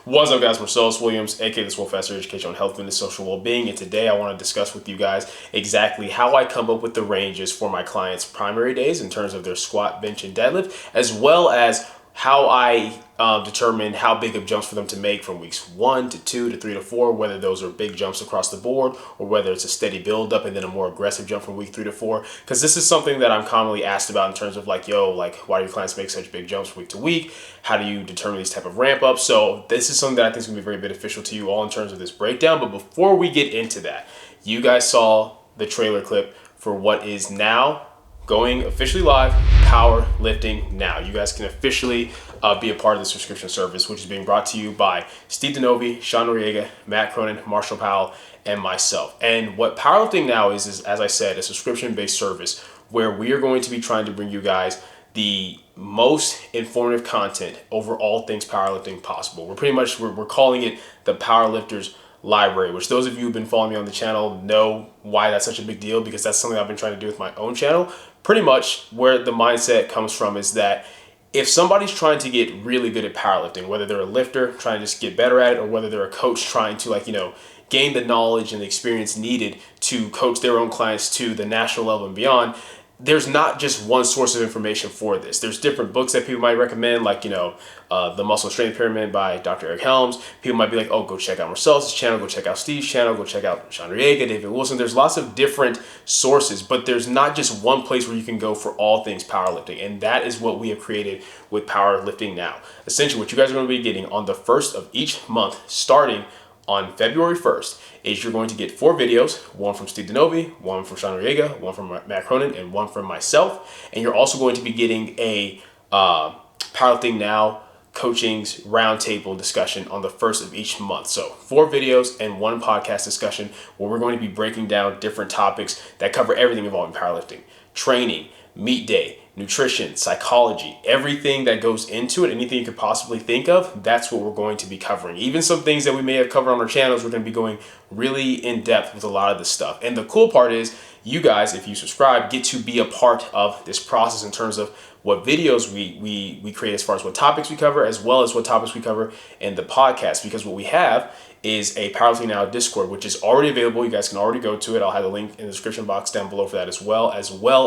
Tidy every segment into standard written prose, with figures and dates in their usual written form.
What's up, guys? Marcellus Williams, aka TheSwolefessor, Education on Health, Fitness, Social Wellbeing, and today I want to discuss with you guys exactly how I come up with the ranges for my clients' primary days in terms of their squat, bench, and deadlift, as well as how I determine how big of jumps for them to make from weeks 1 to 2 to 3 to 4, whether those are big jumps across the board or whether it's a steady build up and then a more aggressive jump from week 3 to 4. Because this is something that I'm commonly asked about in terms of like, why do your clients make such big jumps from week to week? How do you determine these type of ramp ups? So this is something that I think is going to be very beneficial to you all in terms of this breakdown. But before we get into that, you guys saw the trailer clip for what is now going officially live, Powerlifting Now. You guys can officially be a part of the subscription service, which is being brought to you by Steve DeNovi, Sean Noriega, Matt Cronin, Marshall Powell, and myself. And what Powerlifting Now is, as I said, a subscription-based service where we are going to be trying to bring you guys the most informative content over all things powerlifting possible. We're calling it the Powerlifters Library, which those of you who've been following me on the channel know why that's such a big deal, because that's something I've been trying to do with my own channel. Pretty much where the mindset comes from is that if somebody's trying to get really good at powerlifting, whether they're a lifter trying to just get better at it, or whether they're a coach trying to gain the knowledge and the experience needed to coach their own clients to the national level and beyond, there's not just one source of information for this. There's different books that people might recommend, like, The Muscle and Strength Pyramid by Dr. Eric Helms. People might be like, oh, go check out Marcellus' channel, go check out Steve's channel, go check out Sean Noriega, David Wilson. There's lots of different sources, but there's not just one place where you can go for all things powerlifting. And that is what we have created with Powerlifting Now. Essentially, what you guys are going to be getting on the first of each month, starting on February 1st, is you're going to get 4 videos, one from Steve DeNovi, one from Sean Noriega, one from Matt Cronin, and one from myself. And you're also going to be getting a Powerlifting Now coaching's roundtable discussion on the first of each month. So 4 videos and 1 podcast discussion where we're going to be breaking down different topics that cover everything involving powerlifting, training, meet day, nutrition, psychology, everything that goes into it, anything you could possibly think of, that's what we're going to be covering. Even some things that we may have covered on our channels, we're going to be going really in depth with a lot of this stuff. And the cool part is you guys, if you subscribe, get to be a part of this process in terms of what videos we create as far as what topics we cover, as well as what topics we cover in the podcast. Because what we have is a Powerlifting Now Discord, which is already available. You guys can already go to it. I'll have the link in the description box down below for that as well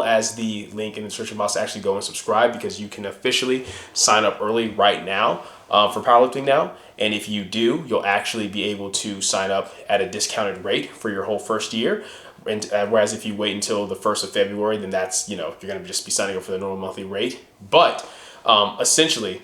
as the link in the description box to actually go and subscribe, because you can officially sign up early right now for Powerlifting Now. And if you do, you'll actually be able to sign up at a discounted rate for your whole first year. And whereas if you wait until the 1st of February, then that's, you're going to just be signing up for the normal monthly rate. But essentially,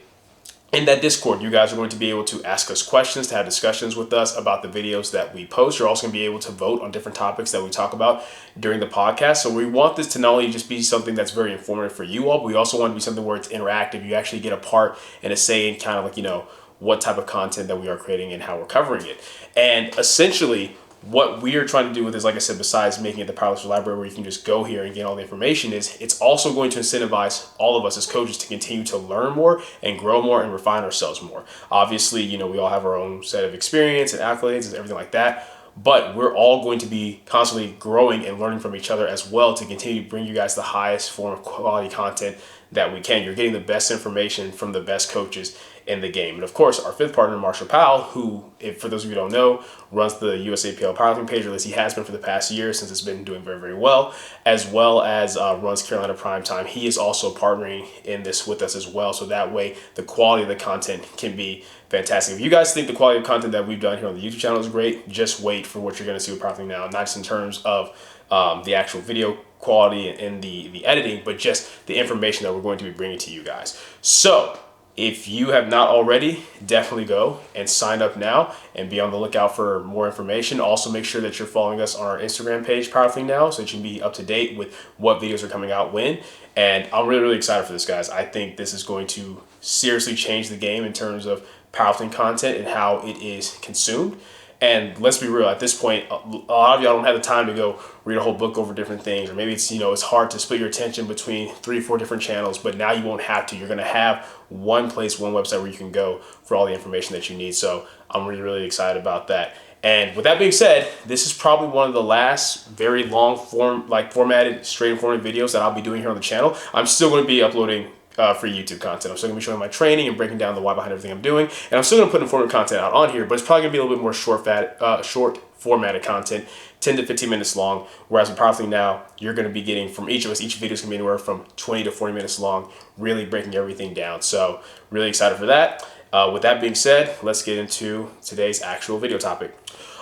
in that Discord, you guys are going to be able to ask us questions, to have discussions with us about the videos that we post. You're also going to be able to vote on different topics that we talk about during the podcast. So we want this to not only just be something that's very informative for you all, but we also want it to be something where it's interactive. You actually get a part and a say in kind of what type of content that we are creating and how we're covering it. And essentially, what we are trying to do with this, like I said, besides making it the Powerlifter Library where you can just go here and get all the information, is it's also going to incentivize all of us as coaches to continue to learn more and grow more and refine ourselves more. Obviously, we all have our own set of experience and accolades and everything like that, but we're all going to be constantly growing and learning from each other as well to continue to bring you guys the highest form of quality content that we can. You're getting the best information from the best coaches in the game. And of course, our 5th partner, Marshall Powell, who, for those of you who don't know, runs the USAPL powerlifting page, or at least he has been for the past year since it's been doing very, very well, as well as runs Carolina Primetime. He is also partnering in this with us as well. So that way, the quality of the content can be fantastic. If you guys think the quality of content that we've done here on the YouTube channel is great, just wait for what you're going to see with Powerlifting Now, not just in terms of the actual video quality and the editing, but just the information that we're going to be bringing to you guys. So if you have not already, definitely go and sign up now and be on the lookout for more information. Also, make sure that you're following us on our Instagram page, Powerlifting Now, so that you can be up to date with what videos are coming out when. And I'm really, really excited for this, guys. I think this is going to seriously change the game in terms of powerlifting content and how it is consumed. And let's be real, at this point, a lot of y'all don't have the time to go read a whole book over different things, or maybe it's, it's hard to split your attention between 3 or 4 different channels, but now you won't have to. You're going to have one place, one website where you can go for all the information that you need. So I'm really, really excited about that. And with that being said, this is probably one of the last very long formatted, straight informative videos that I'll be doing here on the channel. I'm still going to be uploading for YouTube content. I'm still gonna be showing my training and breaking down the why behind everything I'm doing, and I'm still gonna put informative content out on here, but it's probably gonna be a little bit more short formatted content, 10 to 15 minutes long. Whereas with Powerlifting Now, you're gonna be getting from each of us, each video is gonna be anywhere from 20 to 40 minutes long, really breaking everything down. So really excited for that. With that being said, let's get into today's actual video topic.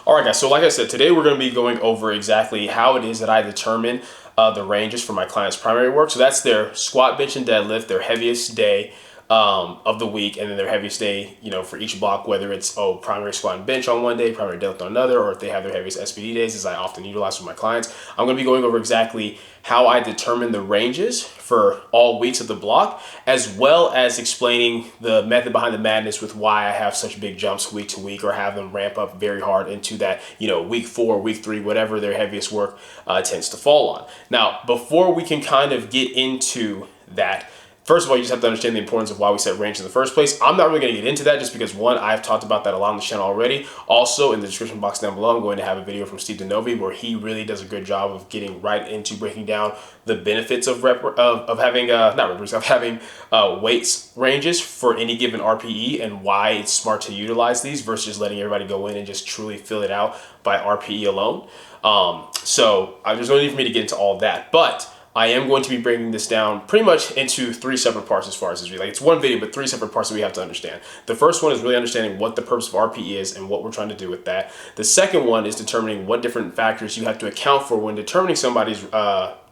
All right, guys, so like I said, today we're gonna be going over exactly how it is that I determine the ranges for my clients' primary work. So that's their squat, bench, and deadlift, their heaviest day of the week, and then their heaviest day, for each block, whether it's primary squat and bench on one day, primary deadlift on another, or if they have their heaviest SBD days, as I often utilize with my clients. I'm going to be going over exactly how I determine the ranges for all weeks of the block, as well as explaining the method behind the madness with why I have such big jumps week to week, or have them ramp up very hard into that, week 4, week 3, whatever their heaviest work tends to fall on. Now, before we can kind of get into that, first of all, you just have to understand the importance of why we set range in the first place. I'm not really going to get into that just because, one, I've talked about that a lot on the channel already. Also, in the description box down below, I'm going to have a video from Steve DeNovi where he really does a good job of getting right into breaking down the benefits of having weights ranges for any given RPE, and why it's smart to utilize these versus just letting everybody go in and just truly fill it out by RPE alone. So there's no need for me to get into all that, but I am going to be breaking this down pretty much into 3 separate parts as far as this video. Like, it's one video, but 3 separate parts that we have to understand. The first one is really understanding what the purpose of RPE is and what we're trying to do with that. The second one is determining what different factors you have to account for when determining somebody's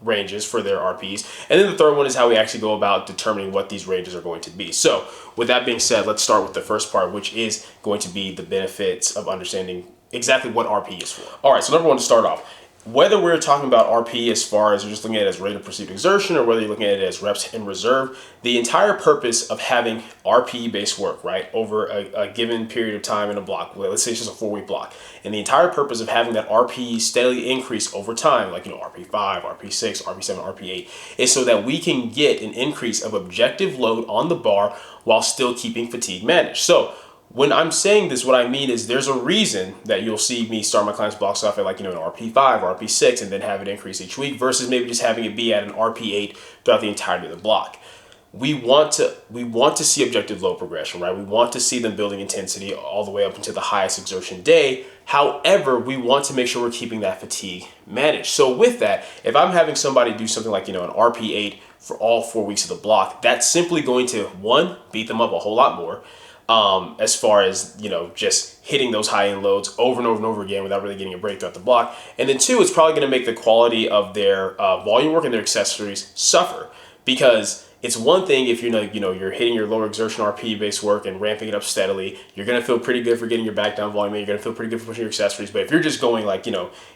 ranges for their RPEs. And then the third one is how we actually go about determining what these ranges are going to be. So with that being said, let's start with the first part, which is going to be the benefits of understanding exactly what RPE is for. All right, so number one, to start off, whether we're talking about RPE as far as you're just looking at it as rate of perceived exertion, or whether you're looking at it as reps in reserve, the entire purpose of having RPE-based work, right, over a given period of time in a block, let's say it's just a 4-week block, and the entire purpose of having that RPE steadily increase over time, like, RP5, RP6, RP7, RP8, is so that we can get an increase of objective load on the bar while still keeping fatigue managed. So when I'm saying this, what I mean is there's a reason that you'll see me start my clients' blocks off at an RP5, RP6, and then have it increase each week versus maybe just having it be at an RP8 throughout the entirety of the block. We want to see objective load progression, right? We want to see them building intensity all the way up into the highest exertion day. However, we want to make sure we're keeping that fatigue managed. So with that, if I'm having somebody do something like, an RP8 for all 4 weeks of the block, that's simply going to, one, beat them up a whole lot more. As far as, just hitting those high-end loads over and over and over again without really getting a break throughout the block. And then 2, it's probably going to make the quality of their volume work and their accessories suffer, because it's one thing if you're hitting your lower exertion RPE-based work and ramping it up steadily. You're going to feel pretty good for getting your back down volume, and you're going to feel pretty good for pushing your accessories. But if you're just going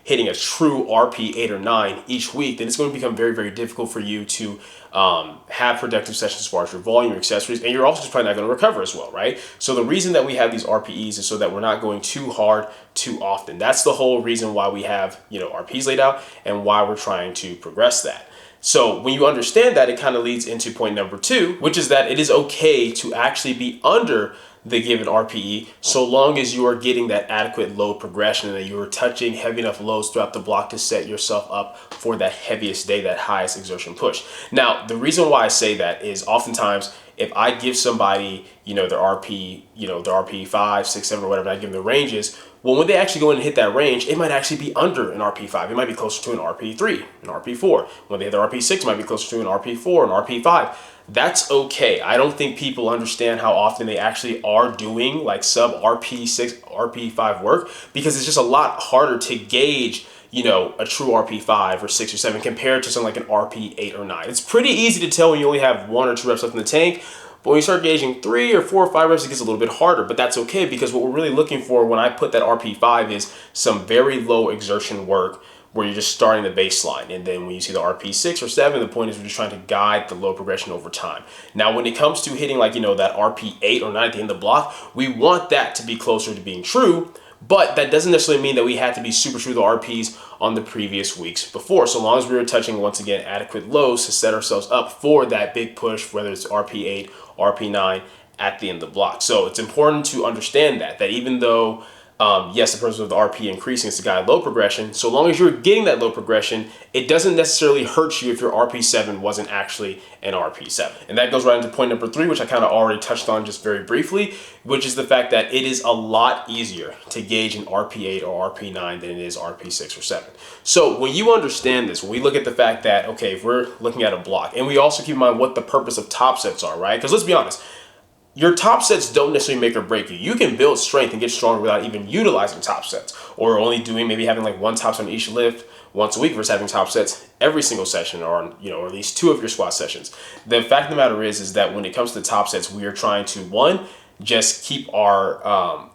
hitting a true RP 8 or 9 each week, then it's going to become very, very difficult for you to have productive sessions as far as your volume, your accessories, and you're also just probably not going to recover as well, right? So the reason that we have these RPEs is so that we're not going too hard too often. That's the whole reason why we have RPs laid out and why we're trying to progress that. So when you understand that, it kind of leads into point number 2, which is that it is okay to actually be under the given RPE so long as you are getting that adequate load progression and that you are touching heavy enough loads throughout the block to set yourself up for that heaviest day, that highest exertion push. Now, the reason why I say that is oftentimes if I give somebody, their RP 5, 6, 7, or whatever, I give them the ranges, well, when they actually go in and hit that range, it might actually be under an RP5. It might be closer to an RP3, an RP4. When they hit the RP6, it might be closer to an RP4, an RP5. That's okay. I don't think people understand how often they actually are doing sub RP6, RP5 work, because it's just a lot harder to gauge a true RP5 or 6 or 7 compared to something like an RP8 or 9. It's pretty easy to tell when you only have 1 or 2 reps left in the tank, but when you start gauging 3 or 4 or 5 reps, it gets a little bit harder, but that's okay, because what we're really looking for when I put that RP5 is some very low exertion work where you're just starting the baseline. And then when you see the RP6 or 7, the point is we're just trying to guide the load progression over time. Now, when it comes to hitting that RP8 or 9 at the end of the block, we want that to be closer to being true, but that doesn't necessarily mean that we have to be super true to the RPs on the previous weeks before, so long as we were touching, once again, adequate lows to set ourselves up for that big push, whether it's RP8, RP9 at the end of the block. So it's important to understand that even though Yes, the purpose of the RP increasing is to guide low progression. So long as you're getting that low progression, it doesn't necessarily hurt you if your RP7 wasn't actually an RP7. And that goes right into point number 3, which I kind of already touched on just very briefly, which is the fact that it is a lot easier to gauge an RP8 or RP9 than it is RP6 or 7. So when you understand this, when we look at the fact that, okay, if we're looking at a block, and we also keep in mind what the purpose of top sets are, right? Because let's be honest, your top sets don't necessarily make or break you. You can build strength and get stronger without even utilizing top sets, or only doing, maybe having like one top set on each lift once a week versus having top sets every single session, or on, or at least 2 of your squat sessions. The fact of the matter is that when it comes to top sets, we are trying to, one, just keep our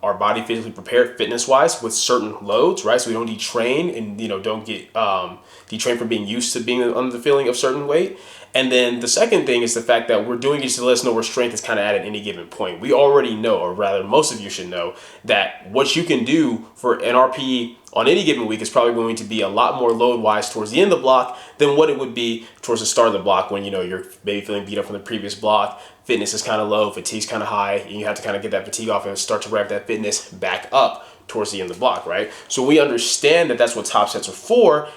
body physically prepared fitness wise with certain loads, right? So we don't detrain and don't get detrained from being used to being under the feeling of certain weight. And then the second thing is the fact that we're doing it just to let us know where strength is kind of at any given point. We already know, or rather most of you should know, that what you can do for an RPE on any given week is probably going to be a lot more load wise towards the end of the block than what it would be towards the start of the block, when you're maybe feeling beat up from the previous block, fitness is kind of low, fatigue's kind of high, and you have to kind of get that fatigue off and start to ramp that fitness back up towards the end of the block, right? So we understand that that's what top sets are for.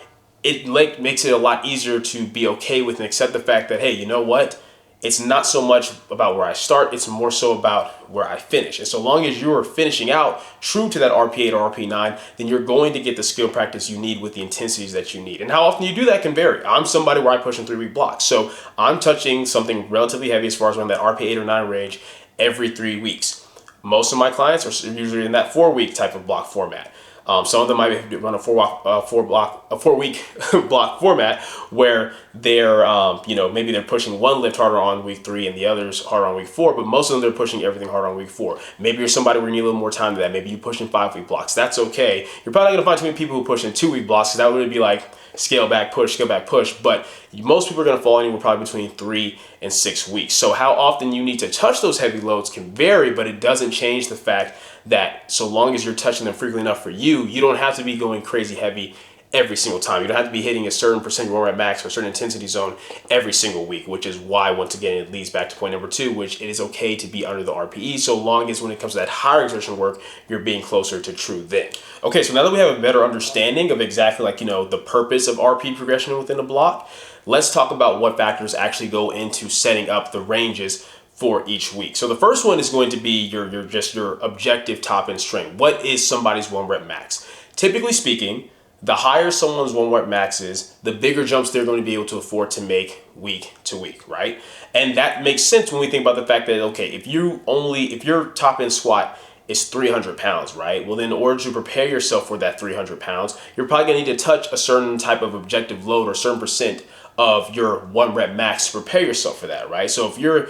It makes it a lot easier to be okay with and accept the fact that, hey, you know what? It's not so much about where I start, it's more so about where I finish. And so long as you're finishing out true to that RP8 or RP9, then you're going to get the skill practice you need with the intensities that you need. And how often you do that can vary. I'm somebody where I push in 3-week blocks. So I'm touching something relatively heavy as far as around that RP8 or 9 range every 3 weeks. Most of my clients are usually in that 4-week type of block format. Some of them might run a 4-week block format where they're, maybe they're pushing one lift harder on week 3 and the others harder on week 4, but most of them they're pushing everything harder on week 4. Maybe you're somebody where you need a little more time to that. Maybe you push in 5-week blocks. That's okay. You're probably not gonna find too many people who push in 2-week blocks, because that would be like scale back, push, but most people are gonna fall anywhere probably between 3 and 6 weeks. So how often you need to touch those heavy loads can vary, but it doesn't change the fact that so long as you're touching them frequently enough for you, you don't have to be going crazy heavy every single time. You don't have to be hitting a certain percent warm rep max or a certain intensity zone every single week, which is why, once again, it leads back to point number 2, which it is okay to be under the RPE, so long as when it comes to that higher exertion work, you're being closer to true then. Okay, so now that we have a better understanding of exactly the purpose of RP progression within a block, let's talk about what factors actually go into setting up the ranges for each week. So the first one is going to be your objective top end strength. What is somebody's 1 rep max? Typically speaking, the higher someone's 1 rep max is, the bigger jumps they're going to be able to afford to make week to week, right? And that makes sense when we think about the fact that, okay, if your top end squat is 300 pounds, right? Well, then in order to prepare yourself for that 300 pounds, you're probably gonna need to touch a certain type of objective load or a certain percent of your 1 rep max to prepare yourself for that, right? So if your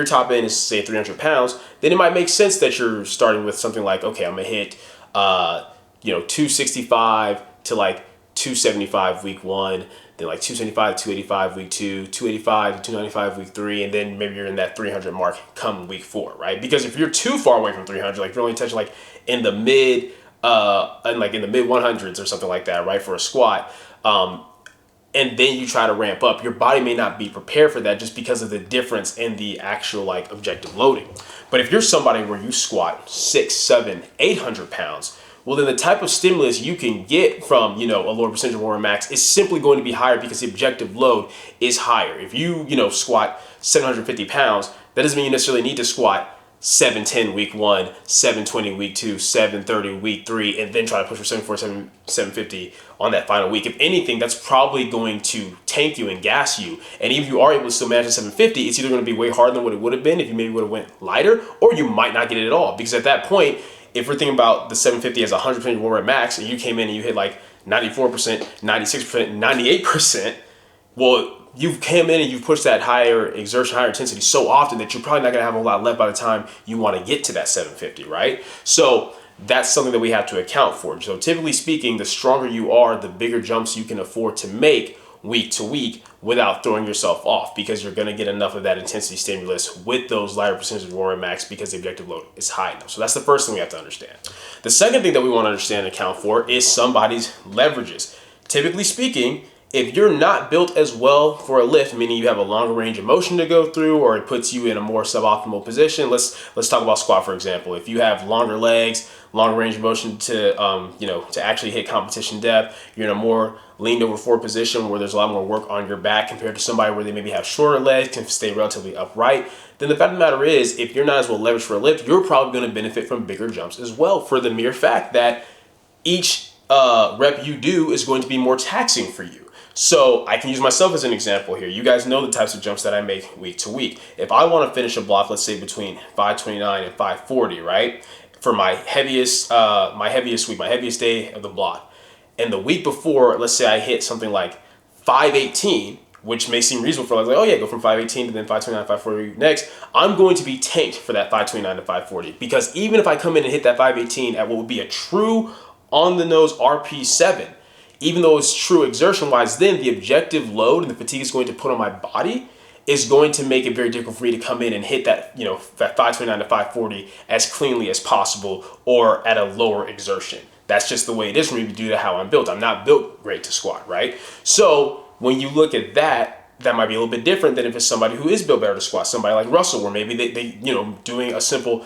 top end is, say, 300 pounds, then it might make sense that you're starting with something like, okay, I'm gonna hit 265 to like 275 week 1, then like 275 to 285 week 2, 285 to 295 week 3, and then maybe you're in that 300 mark come week 4, right? Because if you're too far away from 300, like you're only touching like in the mid in the mid 100s or something like that, right, for a squat, and then you try to ramp up, your body may not be prepared for that just because of the difference in the actual like objective loading. But if you're somebody where you squat 600, 700, 800 pounds, well, then the type of stimulus you can get from, a lower percentage of 1 rep max is simply going to be higher because the objective load is higher. If you, squat 750 pounds, that doesn't mean you necessarily need to squat 710 week 1, 720 week 2, 730 week 3, and then try to push for 740, 750 on that final week. If anything, that's probably going to tank you and gas you. And even if you are able to still manage at 750, it's either going to be way harder than what it would have been if you maybe would have went lighter, or you might not get it at all. Because at that point, if we're thinking about the 750 as 100% 1 rep max, and you came in and you hit like 94%, 96%, 98%, well, you've came in and you've pushed that higher exertion, higher intensity so often that you're probably not going to have a lot left by the time you want to get to that 750, right? So that's something that we have to account for. So typically speaking, the stronger you are, the bigger jumps you can afford to make week to week without throwing yourself off, because you're going to get enough of that intensity stimulus with those lighter percentages of 1 rep max because the objective load is high enough. So that's the first thing we have to understand. The second thing that we want to understand and account for is somebody's leverages. Typically speaking, if you're not built as well for a lift, meaning you have a longer range of motion to go through, or it puts you in a more suboptimal position, let's talk about squat, for example. If you have longer legs, long range of motion to, to actually hit competition depth. You're in a more leaned over forward position where there's a lot more work on your back compared to somebody where they maybe have shorter legs, can stay relatively upright. Then the fact of the matter is, if you're not as well leveraged for a lift, you're probably going to benefit from bigger jumps as well, for the mere fact that each rep you do is going to be more taxing for you. So I can use myself as an example here. You guys know the types of jumps that I make week to week. If I want to finish a block, let's say between 529 and 540, right? For my heaviest week, my heaviest day of the block. And the week before, let's say I hit something like 518, which may seem reasonable for like, oh yeah, go from 518 to then 529, 540 next. I'm going to be tanked for that 529 to 540, because even if I come in and hit that 518 at what would be a true on the nose RP7, even though it's true exertion wise, then the objective load and the fatigue is going to put on my body is going to make it very difficult for me to come in and hit that, that 529 to 540 as cleanly as possible or at a lower exertion. That's just the way it is for me due to how I'm built. I'm not built great to squat, right? So when you look at that, that might be a little bit different than if it's somebody who is built better to squat, somebody like Russell, where maybe they doing a simple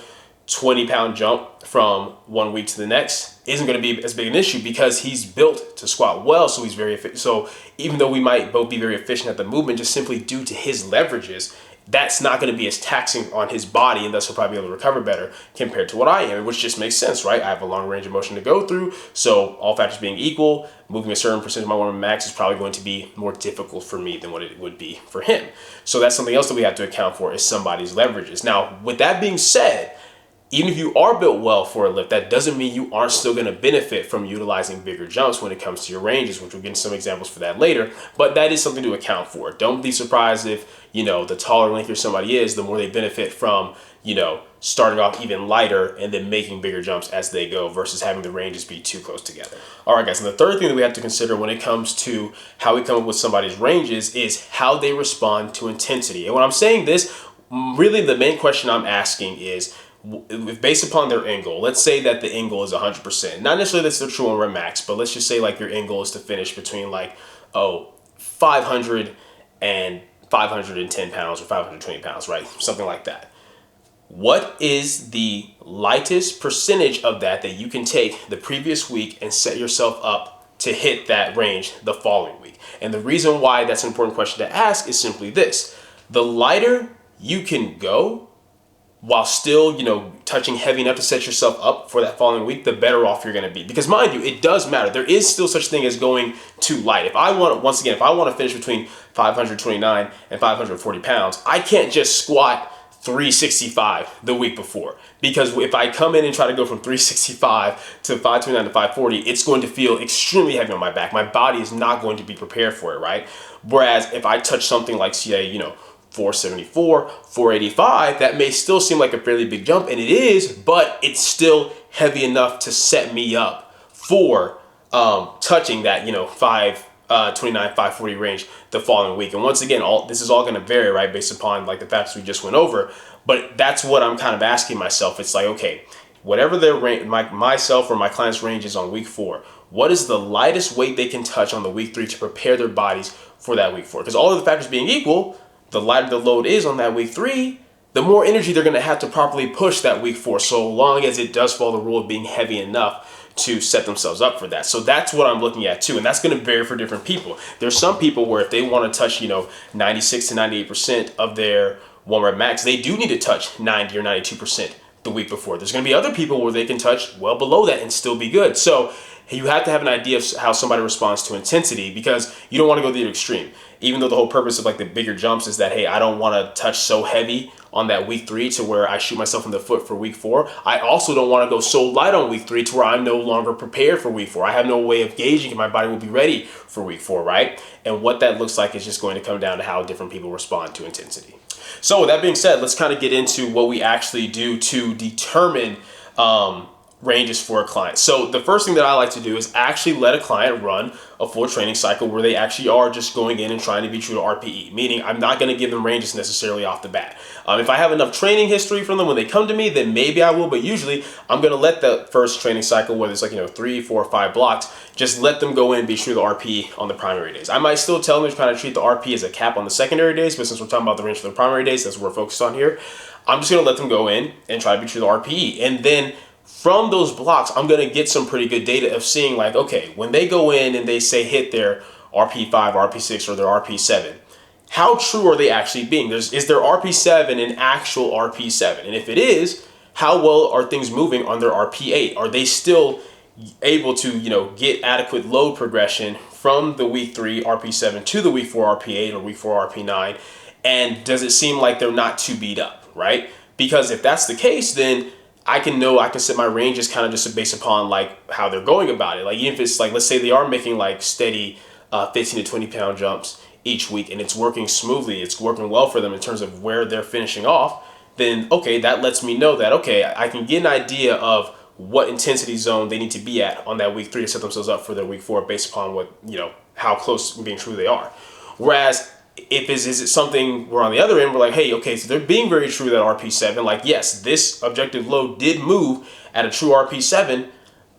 20-pound jump from one week to the next isn't going to be as big an issue because he's built to squat well, so he's very efficient. So even though we might both be very efficient at the movement, just simply due to his leverages, that's not going to be as taxing on his body, and thus he'll probably be able to recover better compared to what I am, which just makes sense, right? I have a long range of motion to go through, so all factors being equal, moving a certain percentage of my warm max is probably going to be more difficult for me than what it would be for him. So that's something else that we have to account for, is somebody's leverages. Now, with that being said, even if you are built well for a lift, that doesn't mean you aren't still going to benefit from utilizing bigger jumps when it comes to your ranges, which we'll get into some examples for that later. But that is something to account for. Don't be surprised if, the taller, lengthier somebody is, the more they benefit from, starting off even lighter and then making bigger jumps as they go versus having the ranges be too close together. All right, guys. And the third thing that we have to consider when it comes to how we come up with somebody's ranges is how they respond to intensity. And when I'm saying this, really the main question I'm asking is, based upon their end goal, let's say that the end goal is 100%. Not necessarily that's the true one rep max, but let's just say like your end goal is to finish between 500 and 510 pounds or 520 pounds, right? Something like that. What is the lightest percentage of that you can take the previous week and set yourself up to hit that range the following week? And the reason why that's an important question to ask is simply this: the lighter you can go while still, touching heavy enough to set yourself up for that following week, the better off you're going to be. Because mind you, it does matter. There is still such thing as going too light. If I want to finish between 529 and 540 pounds, I can't just squat 365 the week before. Because if I come in and try to go from 365 to 529 to 540, it's going to feel extremely heavy on my back. My body is not going to be prepared for it, right? Whereas if I touch something like, say, 474, 485, that may still seem like a fairly big jump, and it is, but it's still heavy enough to set me up for touching that, 529, 540 range the following week. And once again, this is all going to vary, right, based upon like the factors we just went over. But that's what I'm kind of asking myself. It's like, okay, whatever their range, myself or my client's range is on week 4, what is the lightest weight they can touch on the week 3 to prepare their bodies for that week 4? Because all of the factors being equal, the lighter the load is on that week 3, the more energy they're going to have to properly push that week 4, so long as it does follow the rule of being heavy enough to set themselves up for that. So that's what I'm looking at too, and that's going to vary for different people. There's some people where if they want to touch, 96 to 98% of their one rep max, they do need to touch 90 or 92% the week before. There's going to be other people where they can touch well below that and still be good. So you have to have an idea of how somebody responds to intensity, because you don't want to go to the extreme. Even though the whole purpose of like the bigger jumps is that, hey, I don't want to touch so heavy on that week 3 to where I shoot myself in the foot for week 4. I also don't want to go so light on week 3 to where I'm no longer prepared for week 4. I have no way of gauging if my body will be ready for week 4, right? And what that looks like is just going to come down to how different people respond to intensity. So with that being said, let's kind of get into what we actually do to determine ranges for a client. So the first thing that I like to do is actually let a client run a full training cycle where they actually are just going in and trying to be true to RPE, meaning I'm not going to give them ranges necessarily off the bat. If I have enough training history from them when they come to me, then maybe I will, but usually I'm going to let the first training cycle, whether it's like 3, 4, 5 blocks, just let them go in and be true to the RPE on the primary days. I might still tell them to kind of treat the RPE as a cap on the secondary days, but since we're talking about the range for the primary days, that's what we're focused on here. I'm just going to let them go in and try to be true to the RPE. And then from those blocks, I'm going to get some pretty good data of seeing like, okay, when they go in and they say hit their RP5, RP6, or their RP7, how true are they actually being? Is their RP7 an actual RP7? And if it is, how well are things moving on their RP8? Are they still able to, get adequate load progression from the week 3 RP7 to the week 4 RP8 or week 4 RP9? And does it seem like they're not too beat up, right? Because if that's the case, then I can set my ranges kind of just based upon like how they're going about it. Like even if it's like, let's say they are making like steady 15 to 20 pound jumps each week and it's working smoothly, it's working well for them in terms of where they're finishing off, then okay, that lets me know that, okay, I can get an idea of what intensity zone they need to be at on that week 3 to set themselves up for their week 4 based upon what, how close being true they are. Whereas is it something where on the other end, we're like, hey, okay, so they're being very true to that RP7. Like, yes, this objective load did move at a true RP7,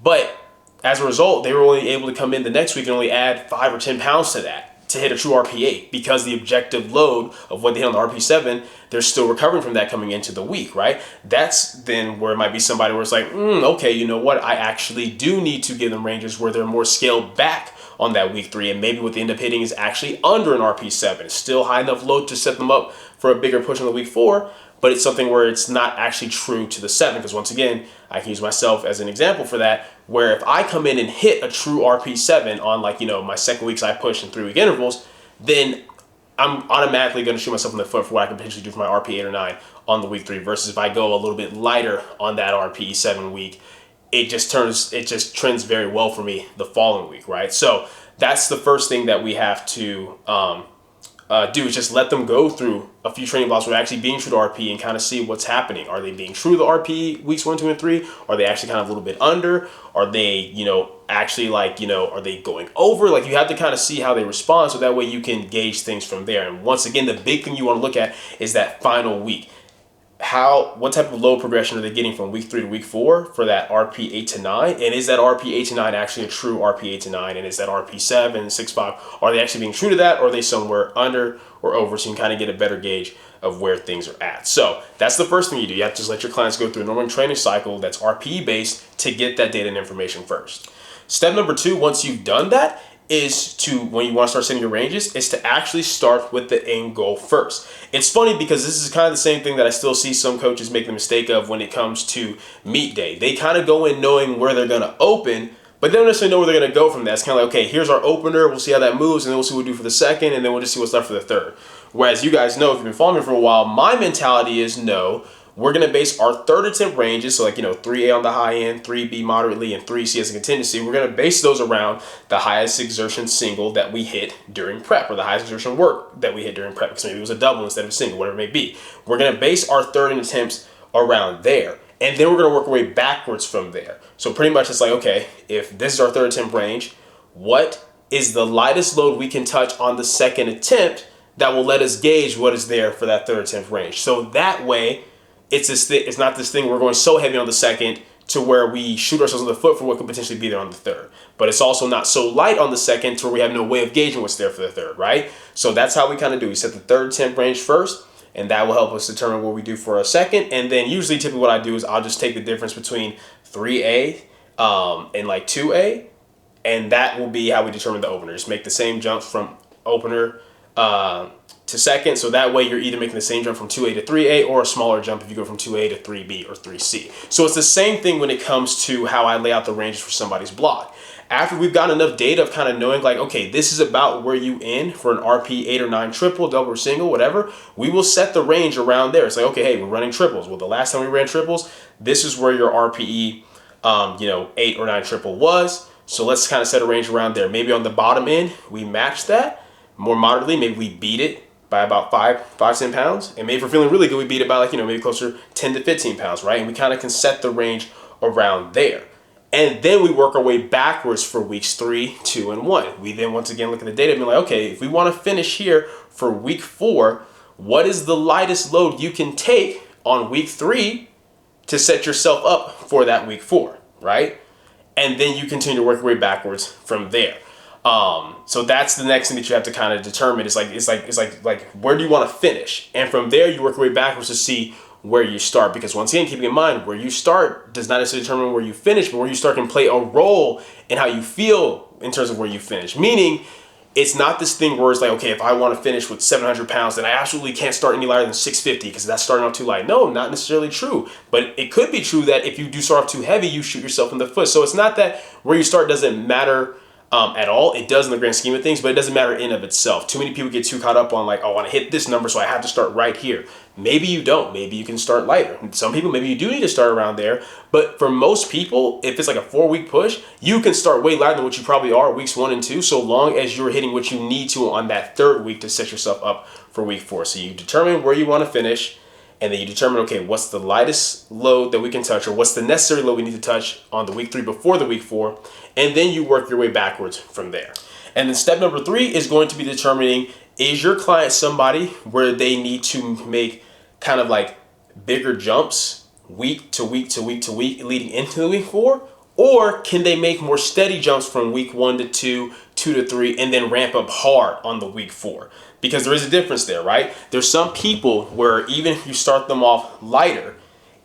but as a result, they were only able to come in the next week and only add 5 or 10 pounds to that to hit a true RP8 because the objective load of what they hit on the RP7, they're still recovering from that coming into the week, right? That's then where it might be somebody where it's like, okay, you know what? I actually do need to give them ranges where they're more scaled back on that week 3, and maybe what they end up hitting is actually under an RP7. It's still high enough load to set them up for a bigger push on the week 4, but it's something where it's not actually true to the 7, because once again, I can use myself as an example for that, where if I come in and hit a true RP7 on like, my second weeks I push in 3-week intervals, then I'm automatically going to shoot myself in the foot for what I can potentially do for my RP8 or 9 on the week 3, versus if I go a little bit lighter on that RPE7 week, it just trends very well for me the following week, right? So that's the first thing that we have to do, is just let them go through a few training blocks where they're actually being true to RP and kind of see what's happening. Are they being true to the RP weeks 1, 2, and 3? Are they actually kind of a little bit under? Are they, actually like, are they going over? Like you have to kind of see how they respond, so that way you can gauge things from there. And once again, the big thing you want to look at is that final week. What type of load progression are they getting from week 3 to week 4 for that RP 8 to 9? And is that RP 8 to 9 actually a true RP 8 to 9? And is that RP 7, 6, 5, are they actually being true to that? Or are they somewhere under or over? So you can kind of get a better gauge of where things are at. So that's the first thing you do. You have to just let your clients go through a normal training cycle that's RPE based to get that data and information first. Step number 2, once you've done that, is to, when you want to start setting your ranges, is to actually start with the end goal first. It's funny because this is kind of the same thing that I still see some coaches make the mistake of when it comes to meet day. They kind of go in knowing where they're going to open, but they don't necessarily know where they're going to go from that. It's kind of like, okay, here's our opener, we'll see how that moves, and then we'll see what we do for the second, and then we'll just see what's left for the third. Whereas you guys know, if you've been following me for a while, my mentality is no, we're going to base our third attempt ranges, so like, 3A on the high end, 3B moderately, and 3C as a contingency. We're going to base those around the highest exertion single that we hit during prep, or the highest exertion work that we hit during prep, because maybe it was a double instead of a single, whatever it may be. We're going to base our third attempts around there, and then we're going to work our way backwards from there. So pretty much it's like, okay, if this is our third attempt range, what is the lightest load we can touch on the second attempt that will let us gauge what is there for that third attempt range? So that way, it's not this thing we're going so heavy on the second to where we shoot ourselves in the foot for what could potentially be there on the third. But it's also not so light on the second to where we have no way of gauging what's there for the third, right? So that's how we kind of do. We set the third attempt range first, and that will help us determine what we do for a second. And then usually, typically what I do is I'll just take the difference between 3A and like 2A, and that will be how we determine the opener. Just make the same jumps from opener to second, so that way you're either making the same jump from 2A to 3A, or a smaller jump if you go from 2A to 3B or 3C. So it's the same thing when it comes to how I lay out the ranges for somebody's block. After we've got enough data of kind of knowing like, okay, this is about where you end for an RP 8 or 9 triple, double or single, whatever, we will set the range around there. It's like, okay, hey, we're running triples. Well, the last time we ran triples, this is where your RPE 8 or 9 triple was. So let's kind of set a range around there. Maybe on the bottom end, we match that. More moderately, maybe we beat it by about 5-10 pounds. And maybe if we're feeling really good, we beat it by like, maybe closer 10 to 15 pounds, right? And we kind of can set the range around there. And then we work our way backwards for weeks 3, 2, and 1. We then once again look at the data and be like, okay, if we want to finish here for week 4, what is the lightest load you can take on week 3 to set yourself up for that week 4, right? And then you continue to work your way backwards from there. So that's the next thing that you have to kind of determine. It's like where do you want to finish? And from there, you work your way backwards to see where you start, because once again, keeping in mind, where you start does not necessarily determine where you finish, but where you start can play a role in how you feel in terms of where you finish. Meaning, it's not this thing where it's like, okay, if I want to finish with 700 pounds, then I absolutely can't start any lighter than 650 because that's starting off too light. No, not necessarily true. But it could be true that if you do start off too heavy, you shoot yourself in the foot. So it's not that where you start doesn't matter at all. It does in the grand scheme of things, but it doesn't matter in of itself. Too many people get too caught up on like, oh, I want to hit this number, so I have to start right here. Maybe you don't. Maybe you can start lighter. Some people, maybe you do need to start around there. But for most people, if it's like a 4-week push, you can start way lighter than what you probably are weeks 1 and 2, so long as you're hitting what you need to on that 3rd week to set yourself up for week 4. So you determine where you want to finish, and then you determine, okay, what's the lightest load that we can touch, or what's the necessary load we need to touch on the week 3 before the week 4, and then you work your way backwards from there. And then step number 3 is going to be determining, is your client somebody where they need to make kind of like bigger jumps week to week to week to week leading into the week 4? Or can they make more steady jumps from week 1 to 2, 2 to 3, and then ramp up hard on the week 4? Because there is a difference there, right? There's some people where even if you start them off lighter,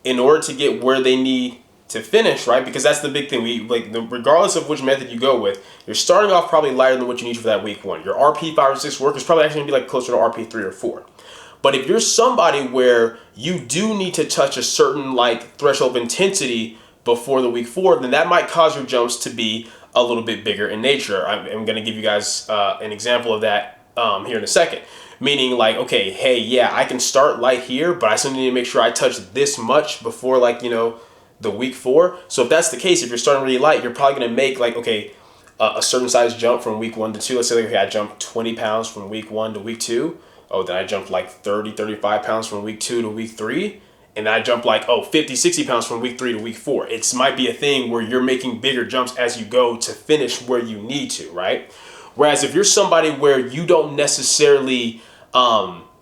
in order to get where they need to finish, right? Because that's the big thing. Regardless of which method you go with, you're starting off probably lighter than what you need for that week 1. Your RP 5 or 6 work is probably actually gonna be like closer to RP 3 or 4. But if you're somebody where you do need to touch a certain like threshold of intensity before the week 4, then that might cause your jumps to be a little bit bigger in nature. I'm going to give you guys an example of that here in a second. Meaning like, okay, hey, yeah, I can start light here, but I still need to make sure I touch this much before like, the week 4. So if that's the case, if you're starting really light, you're probably going to make like, okay, a certain size jump from week 1 to 2. Let's say like, okay, I jumped 20 pounds from week 1 to week 2. Oh, then I jumped like 30, 35 pounds from week 2 to week 3. And then I jumped like, 50, 60 pounds from week 3 to week 4. It might be a thing where you're making bigger jumps as you go to finish where you need to, right? Whereas if you're somebody where you don't necessarily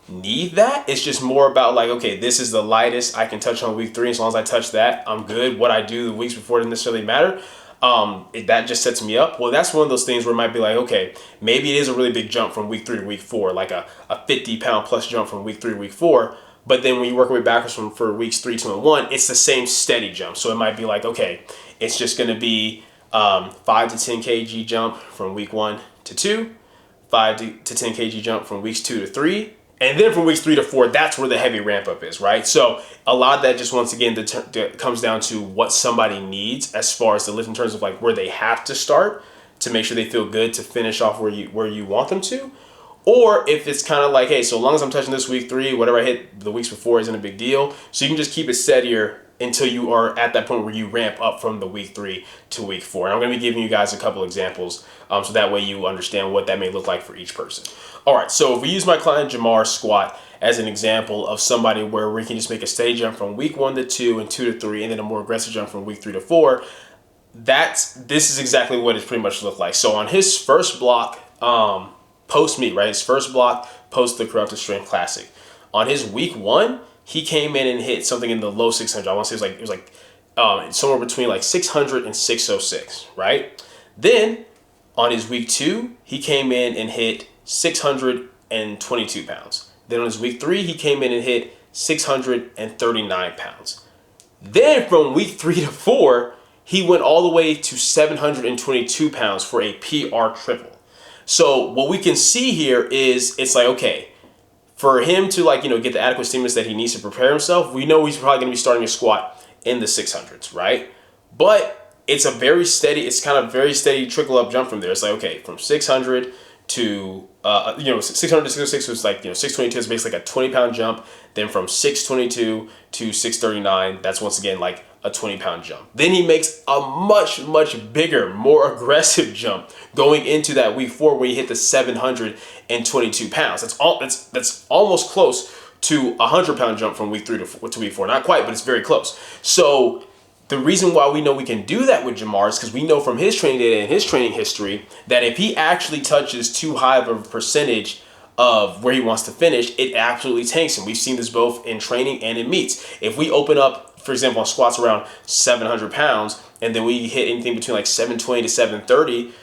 need that, it's just more about like, okay, this is the lightest I can touch on week 3. As long as I touch that, I'm good. What I do the weeks before doesn't necessarily matter. That just sets me up. Well, that's one of those things where it might be like, okay, maybe it is a really big jump from week 3 to week 4, like a 50-pound plus jump from week 3 to week 4. But then when you work your way backwards for weeks 3, 2, and 1, it's the same steady jump. So it might be like, okay, it's just going to be 5 to 10 kg jump from week 1 to 2, 5 to 10 kg jump from weeks 2 to 3. And then from weeks 3 to 4, that's where the heavy ramp up is, right? So a lot of that just once again comes down to what somebody needs as far as the lift in terms of like where they have to start to make sure they feel good to finish off where you want them to. Or if it's kind of like, hey, so long as I'm touching this week 3, whatever I hit the weeks before isn't a big deal. So you can just keep it steadier until you are at that point where you ramp up from the week 3 to week 4. And I'm going to be giving you guys a couple examples so that way you understand what that may look like for each person. All right, so if we use my client Jamar's squat as an example of somebody where we can just make a steady jump from week 1 to 2 and 2 to 3, and then a more aggressive jump from week 3 to 4, this is exactly what it pretty much looked like. So on his first block, post meet, right? His first block post the Corrupted Strength Classic. On his week 1, he came in and hit something in the low 600. I want to say it was like somewhere between like 600 and 606, right? Then on his week 2, he came in and hit 622 pounds. Then on his week 3, he came in and hit 639 pounds. Then from week 3 to 4, he went all the way to 722 pounds for a PR triple. So what we can see here is it's like, okay, for him to get the adequate stimulus that he needs to prepare himself, we know he's probably going to be starting a squat in the 600s, right? But it's kind of very steady trickle up jump from there. It's like, okay, from 600 to 600 to 606 was like 622 is basically like a 20-pound jump. Then from 622 to 639, that's once again like a 20-pound jump. Then he makes a much bigger, more aggressive jump going into that week 4 where he hit the 722 pounds. That's almost close to a 100-pound jump from week 3 to week 4. Not quite, but it's very close. So the reason why we know we can do that with Jamar is because we know from his training data and his training history that if he actually touches too high of a percentage of where he wants to finish, it absolutely tanks him. We've seen this both in training and in meets. If we open up, for example, on squats around 700 pounds, and then we hit anything between like 720 to 730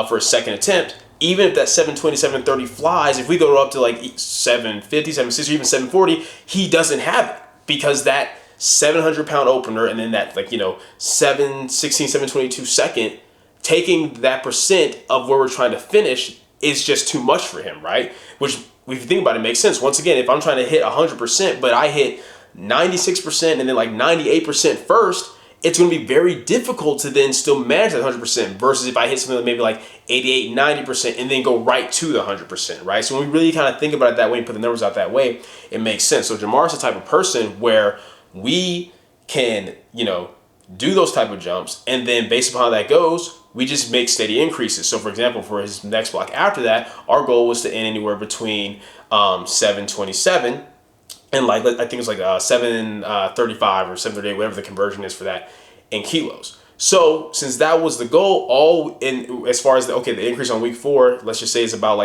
for a second attempt, even if that 720, 730 flies, if we go up to like 750, 760, or even 740, he doesn't have it. because that 700-pound opener and then that 722 second, taking that percent of where we're trying to finish is just too much for him, right? Which, if you think about it, makes sense. Once again, if I'm trying to hit 100%, but I hit 96% and then 98% first, it's going to be very difficult to then still manage that 100% versus if I hit something maybe 88, 90% and then go right to the 100%, right? So when we really kind of think about it that way and put the numbers out that way, it makes sense. So Jamar's the type of person where we can, do those type of jumps, and then based upon how that goes, we just make steady increases. So for example, for his next block after that, our goal was to end anywhere between 727 and I think it's 735 or 738, whatever the conversion is for that in kilos. So since that was the goal, as far as the increase on week 4, let's just say is about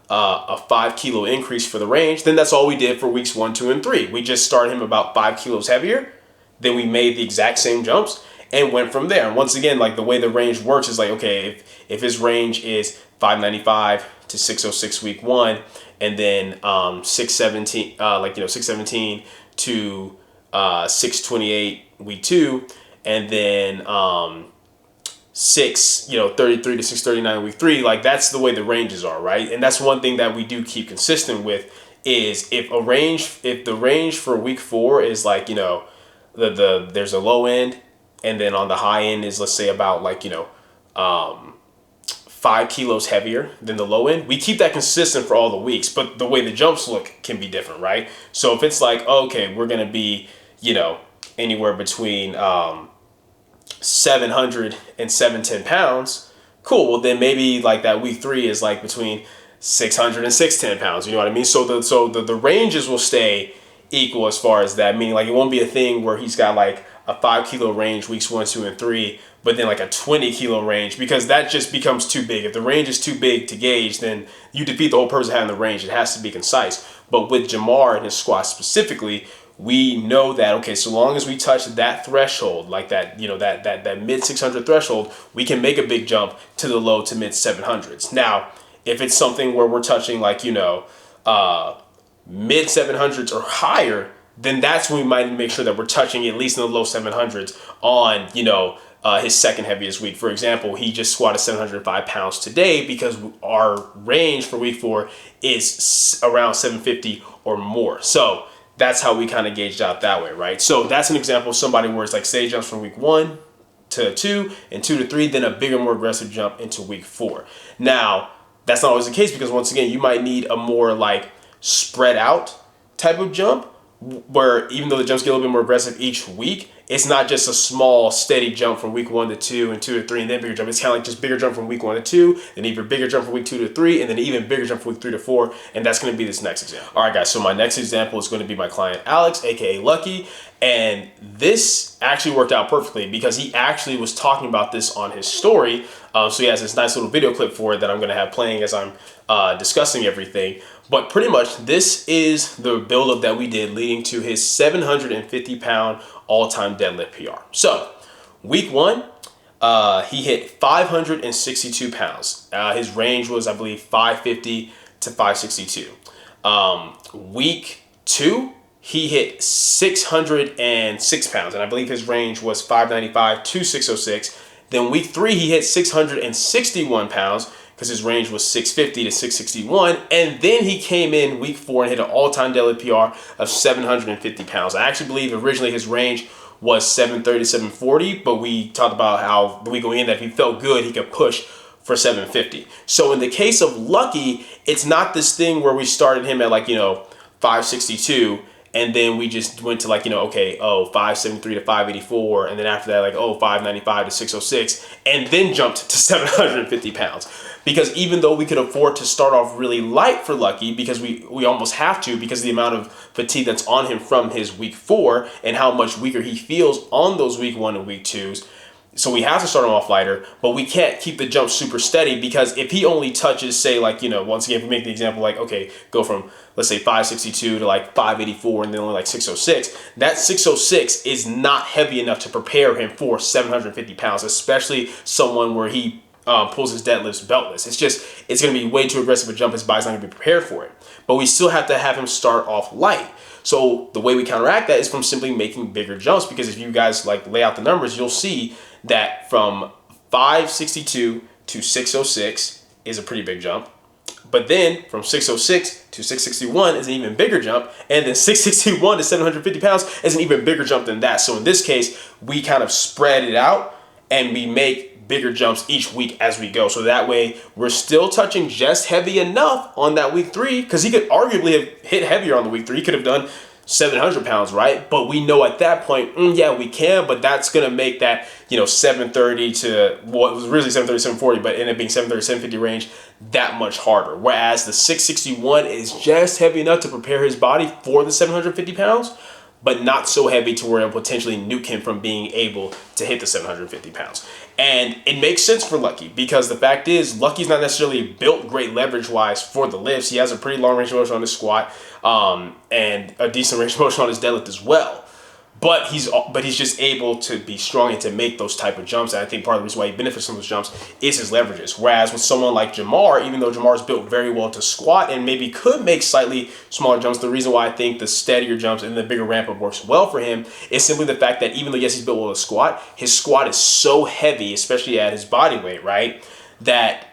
a 5 kilo increase for the range, then that's all we did for weeks 1, 2, and 3. We just started him about 5 kilos heavier. Then we made the exact same jumps and went from there. And once again, the way the range works is if his range is 595 to 606 week 1, and then 617 617 to 628 week 2, and then 633 to 639 week 3, that's the way the ranges are, right? And that's one thing that we do keep consistent with is if the range for week 4 is there's a low end, and then on the high end is, let's say, about 5 kilos heavier than the low end. We keep that consistent for all the weeks, but the way the jumps look can be different, right? So if it's we're gonna be anywhere between 700 and 710 pounds, cool. Well, then maybe that week 3 is between 600 and 610 pounds. You know what I mean? So the ranges will stay equal as far as that, meaning it won't be a thing where he's got a 5 kilo range weeks 1, 2, and 3, but then a 20 kilo range, because that just becomes too big. If the range is too big to gauge, then you defeat the whole purpose of having the range. It has to be concise. But with Jamar and his squat specifically, we know that, so long as we touch that threshold, that mid 600 threshold, we can make a big jump to the low to mid 700s. Now, if it's something where we're touching mid 700s or higher, then that's when we might make sure that we're touching at least in the low 700s on, his second heaviest week. For example, he just squatted 705 pounds today because our range for week 4 is around 750 or more. So that's how we kind of gauged out that way, right? So that's an example of somebody where it's say jumps from week 1 to 2 and 2 to 3, then a bigger, more aggressive jump into week 4. Now, that's not always the case because once again, you might need a more spread out type of jump where even though the jumps get a little bit more aggressive each week, it's not just a small steady jump from week 1 to 2 and 2 to 3 and then bigger jump. It's kind of just bigger jump from week 1 to 2, then even bigger jump from week 2 to 3, and then even bigger jump from week 3 to 4. And that's going to be this next example. All right, guys. So my next example is going to be my client Alex, aka Lucky, and this actually worked out perfectly because he actually was talking about this on his story. So he has this nice little video clip for it that I'm going to have playing as I'm discussing everything. But pretty much this is the buildup that we did leading to his 750-pound all-time deadlift PR. So week 1, he hit 562 pounds. His range was, I believe, 550 to 562. Week 2, he hit 606 pounds, and I believe his range was 595 to 606. Then week 3, he hit 661 pounds because his range was 650 to 661. And then he came in week 4 and hit an all-time deadlift PR of 750 pounds. I actually believe originally his range was 730 to 740, but we talked about how the week going in that if he felt good, he could push for 750. So in the case of Lucky, it's not this thing where we started him at 562 and then we just went to 573 to 584, and then after that 595 to 606, and then jumped to 750 pounds. Because even though we could afford to start off really light for Lucky, because we almost have to because of the amount of fatigue that's on him from his week 4 and how much weaker he feels on those week 1 and week 2s. So we have to start him off lighter, but we can't keep the jump super steady because if he only touches, say, once again, if we make the example, go from, let's say, 562 to 584 and then only 606, that 606 is not heavy enough to prepare him for 750 pounds, especially someone where he pulls his deadlifts beltless. It's going to be way too aggressive a jump. His body's not going to be prepared for it. But we still have to have him start off light. So the way we counteract that is from simply making bigger jumps, because if you guys like lay out the numbers, you'll see that from 562 to 606 is a pretty big jump. But then from 606 to 661 is an even bigger jump. And then 661 to 750 pounds is an even bigger jump than that. So in this case, we kind of spread it out and we make bigger jumps each week as we go. So that way we're still touching just heavy enough on that week 3, because he could arguably have hit heavier on the week 3. He could have done 700 pounds, right? But we know at that point, yeah, we can, but that's going to make that, 730 to, well, it was originally 730, 740, but ended up being 730, 750 range that much harder. Whereas the 661 is just heavy enough to prepare his body for the 750 pounds, but not so heavy to where it'll potentially nuke him from being able to hit the 750 pounds. And it makes sense for Lucky, because the fact is, Lucky's not necessarily built great leverage-wise for the lifts. He has a pretty long range of motion on his squat, and a decent range of motion on his deadlift as well. But he's just able to be strong and to make those type of jumps. And I think part of the reason why he benefits from those jumps is his leverages. Whereas with someone like Jamar, even though Jamar's built very well to squat and maybe could make slightly smaller jumps, the reason why I think the steadier jumps and the bigger ramp up works well for him is simply the fact that even though, yes, he's built well to squat, his squat is so heavy, especially at his body weight, right, that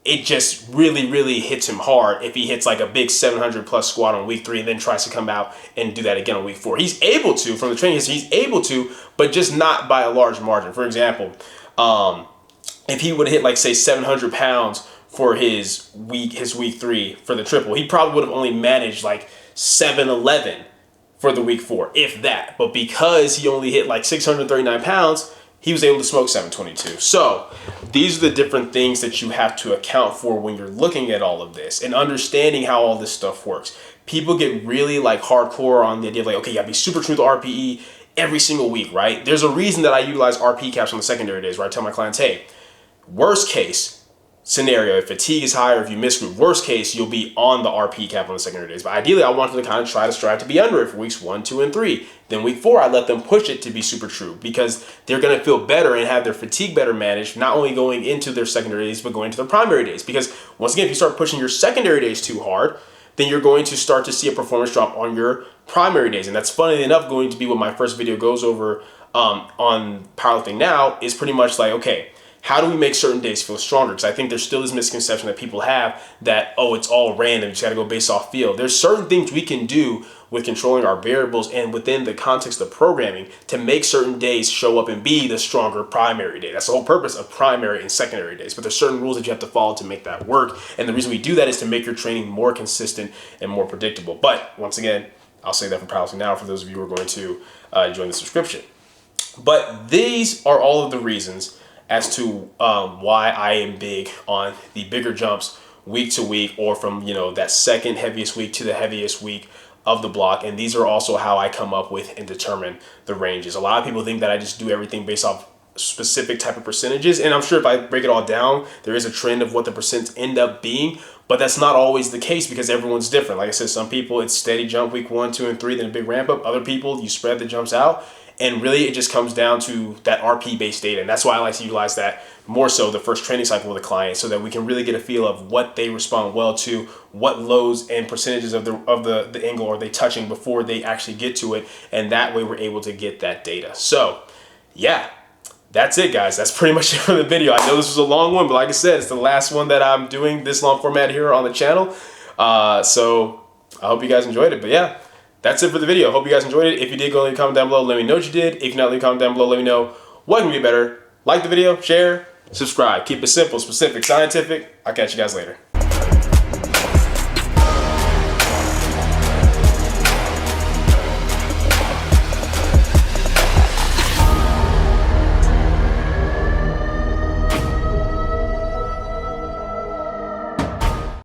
it just really, really hits him hard if he hits like a big 700 plus squat on week 3 and then tries to come out and do that again on week 4. He's able to, from the training history, he's able to, but just not by a large margin. For example, if he would have hit like, say, 700 pounds for his week 3 for the triple, he probably would have only managed like 711 for the week 4, if that. But because he only hit like 639 pounds, he was able to smoke 722. So these are the different things that you have to account for when you're looking at all of this and understanding how all this stuff works. People get really like hardcore on the idea of like, okay, you gotta be super true to RPE every single week, right? There's a reason that I utilize RPE caps on the secondary days, where I tell my clients, hey, worst case scenario, if fatigue is higher, if you miss group, worst case, you'll be on the RPE cap on the secondary days. But ideally, I want them to kind of try to strive to be under it for weeks 1, 2, and 3. Then week 4, I let them push it to be super true, because they're going to feel better and have their fatigue better managed, not only going into their secondary days, but going into their primary days. Because once again, if you start pushing your secondary days too hard, then you're going to start to see a performance drop on your primary days. And that's, funnily enough, going to be what my first video goes over on Powerlifting Now, is pretty much like, okay, how do we make certain days feel stronger? Because I think there's still this misconception that people have that, oh, it's all random, you just got to go based off feel. There's certain things we can do with controlling our variables and within the context of programming to make certain days show up and be the stronger primary day. That's the whole purpose of primary and secondary days. But there's certain rules that you have to follow to make that work. And the reason we do that is to make your training more consistent and more predictable. But once again, I'll say that for Powerlifting Now for those of you who are going to join the subscription. But these are all of the reasons as to why I am big on the bigger jumps week to week, or from that second heaviest week to the heaviest week of the block. And these are also how I come up with and determine the ranges. A lot of people think that I just do everything based off specific type of percentages, and I'm sure if I break it all down, there is a trend of what the percents end up being, but that's not always the case because everyone's different. Like I said, some people it's steady jump week 1, 2, and 3, then a big ramp up. Other people, you spread the jumps out. And really, it just comes down to that RPE-based data. And that's why I like to utilize that more so the first training cycle with a client, so that we can really get a feel of what they respond well to, what lows and percentages of the angle are they touching before they actually get to it. And that way we're able to get that data. So yeah, that's it, guys. That's pretty much it for the video. I know this was a long one, but like I said, it's the last one that I'm doing this long format here on the channel. So I hope you guys enjoyed it. But yeah, that's it for the video. Hope you guys enjoyed it. If you did, go leave a comment down below. Let me know what you did. If not, leave a comment down below. Let me know what can be better. Like the video, share, subscribe. Keep it simple, specific, scientific. I'll catch you guys later.